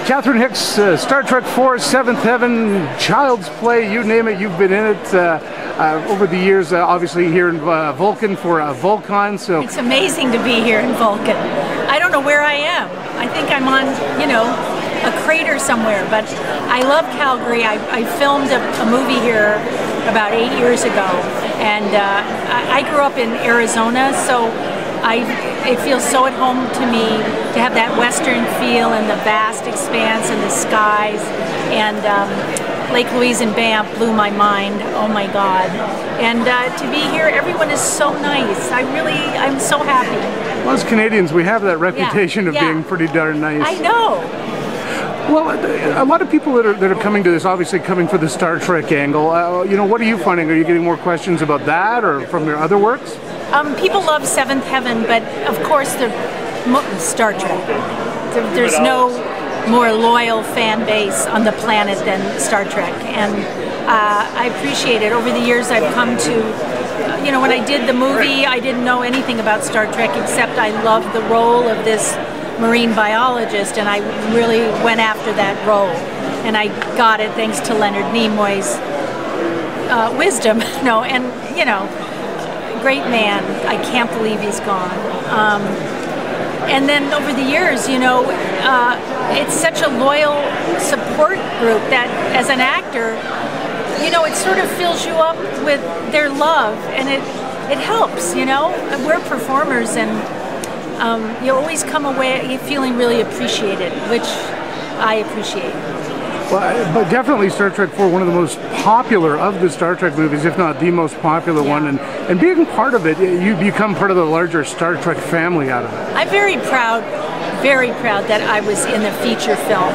Catherine Hicks, Star Trek IV, Seventh Heaven, Child's Play, you name it, you've been in it over the years, obviously here in Vul Con for Vul Con. So it's amazing to be here in Vul Con. I don't know where I am. I think I'm on, you know, a crater somewhere, but I love Calgary. I filmed a movie here about 8 years ago, and I grew up in Arizona, so it feels so at home to me to have that western feel and the vast expanse and the skies, and Lake Louise and Banff blew my mind, oh my God. And to be here, everyone is so nice. I'm so happy. Well, as Canadians, we have that reputation of being pretty darn nice. I know. Well, a lot of people that are coming to this, obviously coming for the Star Trek angle, you know, what are you finding? Are you getting more questions about that or from your other works? People love Seventh Heaven, but of course the Star Trek. There's no more loyal fan base on the planet than Star Trek, and I appreciate it. Over the years I've come to, you know, when I did the movie, I didn't know anything about Star Trek except I loved the role of this marine biologist, and I really went after that role, and I got it thanks to Leonard Nimoy's wisdom. No, and you know, great man. I can't believe he's gone. And then over the years, you know, it's such a loyal support group that as an actor, you know, it sort of fills you up with their love, and it helps, you know. We're performers, and you always come away feeling really appreciated, which I appreciate. Well, but definitely Star Trek IV, one of the most popular of the Star Trek movies, if not the most popular one, and being part of it, you become part of the larger Star Trek family out of it. I'm very proud that I was in the feature film.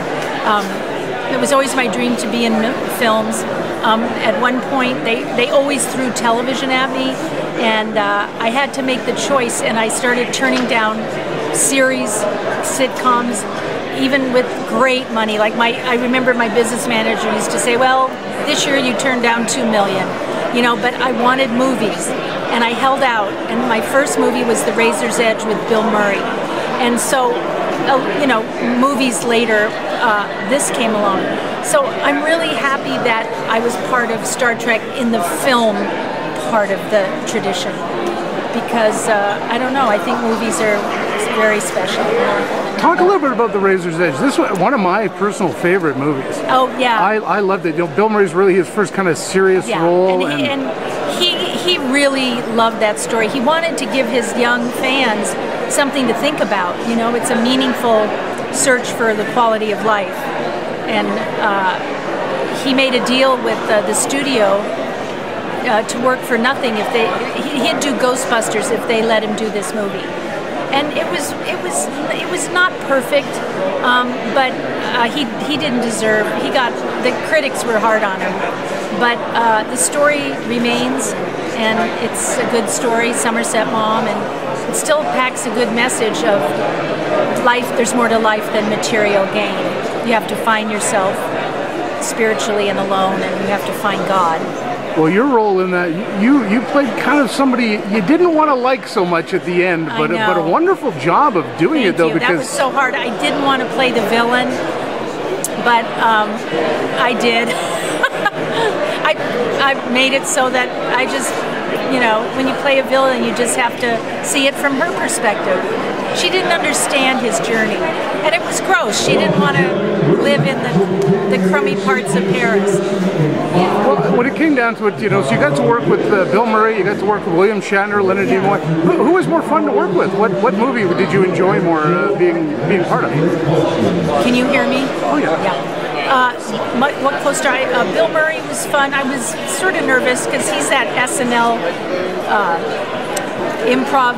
It was always my dream to be in films. At one point, they always threw television at me, and I had to make the choice, and I started turning down series, sitcoms, even with great money. Like I remember my business manager used to say, well, this year you turned down $2 million, you know, but I wanted movies, and I held out, and my first movie was The Razor's Edge with Bill Murray. And so, you know, movies later, this came along. So I'm really happy that I was part of Star Trek in the film part of the tradition, because I don't know, I think movies are very special. Talk a little bit about The Razor's Edge. This was one of my personal favorite movies. Oh yeah, I loved it. You know, Bill Murray's really his first kind of serious role, and he really loved that story. He wanted to give his young fans something to think about. You know, it's a meaningful search for the quality of life, and he made a deal with the studio to work for nothing if he'd do Ghostbusters if they let him do this movie. And it was not perfect, but he didn't deserve. The critics were hard on him, but the story remains, and it's a good story. Somerset Maugham, and it still packs a good message of life. There's more to life than material gain. You have to find yourself spiritually and alone, and you have to find God. Well, your role in that, you played kind of somebody you didn't want to like so much at the end, but a wonderful job of doing it though. Because that was so hard. I didn't want to play the villain, but I did. I made it so that I just, you know, when you play a villain, you just have to see it from her perspective. She didn't understand his journey, and it was gross. She didn't want to live in the crummy parts of Paris. Well, when it came down to it, you know, so you got to work with Bill Murray, you got to work with William Shatner, Leonard Nimoy. Who was more fun to work with? What movie did you enjoy more being part of? Can you hear me? Oh yeah. What co-star? Bill Murray was fun. I was sort of nervous because he's that SNL improv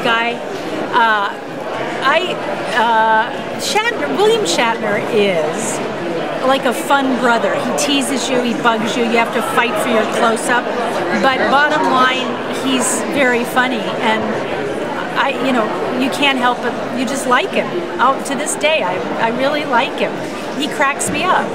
guy. William Shatner is like a fun brother. He teases you, he bugs you, you have to fight for your close-up. But bottom line, he's very funny, and you know, you can't help but you just like him. To this day, I really like him. He cracks me up.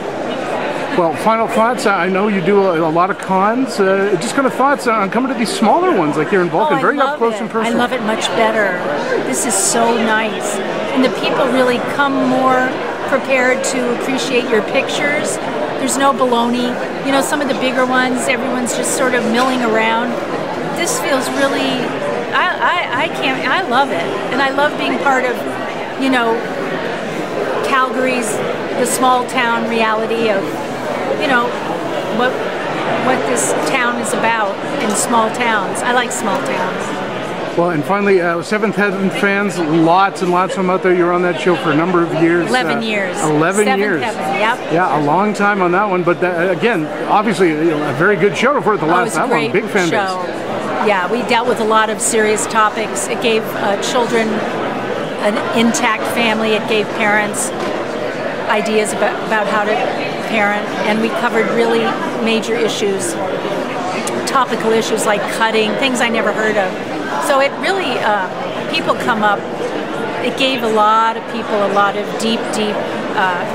Well, final thoughts. I know you do a lot of cons. Just kind of thoughts on coming to these smaller ones like here in Vul Con, very up close and personal. I love it much better. This is so nice, and the people really come more prepared to appreciate your pictures. There's no baloney. You know, some of the bigger ones, everyone's just sort of milling around. This feels really, I love it. And I love being part of, you know, Calgary's, the small town reality of, you know, what this town is about in small towns. I like small towns. Well, and finally, Seventh Heaven fans, lots and lots of them out there. You were on that show for a number of years. 11 years. 11 Seventh years. Heaven, yep. Yeah, a long time on that one. But again, obviously, you know, a very good show for the last that long. Big fan show. base. Yeah, we dealt with a lot of serious topics. It gave children an intact family. It gave parents ideas about how to parent. And we covered really major issues, topical issues like cutting, things I never heard of. So it really, people come up, it gave a lot of people a lot of deep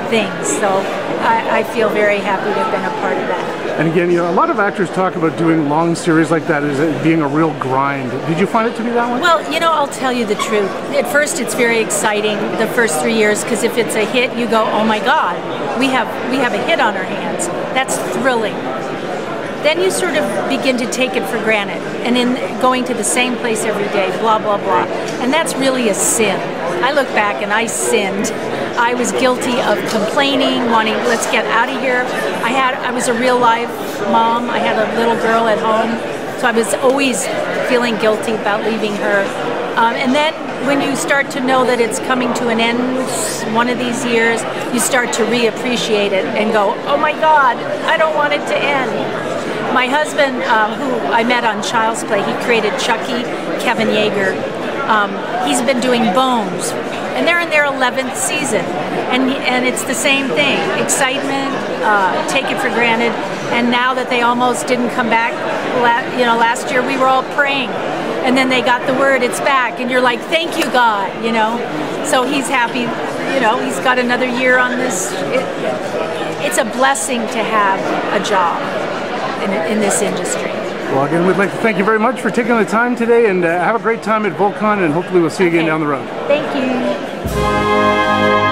things. So I feel very happy to have been a part of that. And again, you know, a lot of actors talk about doing long series like that as it being a real grind. Did you find it to be that way? Well, you know, I'll tell you the truth. At first, it's very exciting the first 3 years, because if it's a hit, you go, oh my God, we have a hit on our hands. That's thrilling. Then you sort of begin to take it for granted, and in going to the same place every day, blah, blah, blah. And that's really a sin. I look back and I sinned. I was guilty of complaining, wanting, let's get out of here. I was a real life mom. I had a little girl at home, so I was always feeling guilty about leaving her. And then when you start to know that it's coming to an end one of these years, you start to reappreciate it and go, oh my God, I don't want it to end. My husband, who I met on Child's Play, he created Chucky, Kevin Yeager. He's been doing Bones, and they're in their 11th season, and it's the same thing. Excitement, take it for granted, and now that they almost didn't come back, last year we were all praying, and then they got the word it's back, and you're like, thank you, God, you know. So he's happy, you know, he's got another year on this. It's a blessing to have a job in this industry. Well, again, we'd like to thank you very much for taking the time today, and have a great time at Vul Con, and hopefully we'll see you again down the road. Thank you.